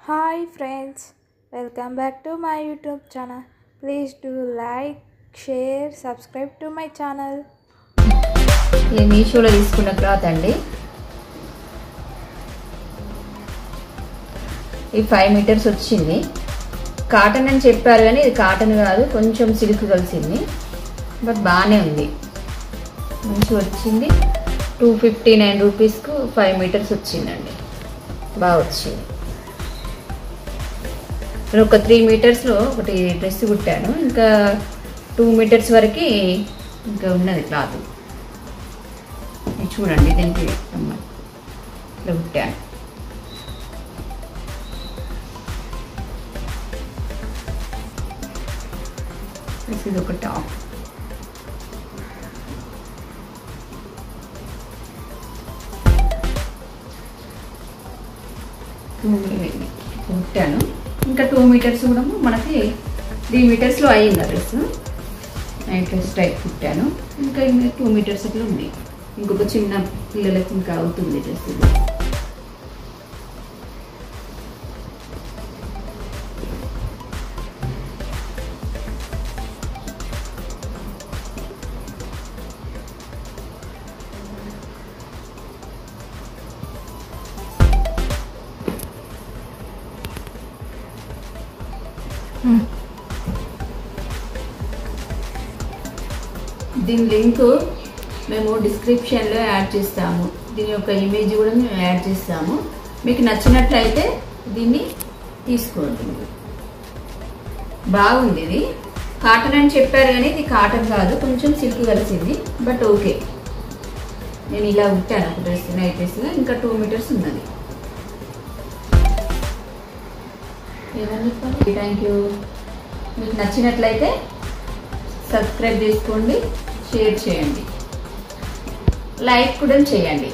Hi friends, welcome back to my YouTube channel. Please do like, share, subscribe to my channel. ఇది మీషోలో తీసుకున్న cloth అండి. ఈ 5 metres వచ్చింది. కాటన్ అని చెప్పారు కానీ ఇది కాటన్ కాదు, కొంచెం సిల్క్ కలిసింది. బట్ బాగానే ఉంది, మంచిగా వచ్చింది. 259 రూపీస్కు 5 మీటర్స్ వచ్చిందండి, బాగా వచ్చింది. నేను ఒక 3 మీటర్స్లో ఒకటి డ్రెస్ కుట్టాను, ఇంకా 2 మీటర్స్ వరకు ఇంకా ఉన్నది క్లాత్. చూడండి, దీనికి ఇట్లా కుట్టాను. ఇది ఒక టాప్. కుట్టాను. ఇంకా 2 మీటర్స్ కూడా మనకి 3 మీటర్స్లో అయ్యింది డ్రెస్. నైట్ డ్రెస్ టైప్ కుట్టాను. ఇంకా 2 మీటర్స్ అట్లా ఉంది. ఇంకొక చిన్న పిల్లలకి ఇంకా అవుతుంది డ్రెస్. దీని లింక్ మేము డిస్క్రిప్షన్లో యాడ్ చేస్తాము. దీని యొక్క ఇమేజ్ కూడా మేము యాడ్ చేస్తాము. మీకు నచ్చినట్లయితే దీన్ని తీసుకోండి. బాగుంది. ఇది కాటన్ అని చెప్పారు కానీ ఇది కాటన్ కాదు, కొంచెం సిల్క్ కలిసింది. బట్ ఓకే, నేను ఇలా కుట్టాను ఒక డ్రెస్, నైట్ డ్రెస్గా. ఇంకా 2 మీటర్స్ ఉన్నది. ఏమని చెప్పాలి? Thank you. మీకు నచ్చినట్లయితే సబ్స్క్రైబ్ చేసుకోండి, షేర్ చేయండి, లైక్ కూడా చేయండి.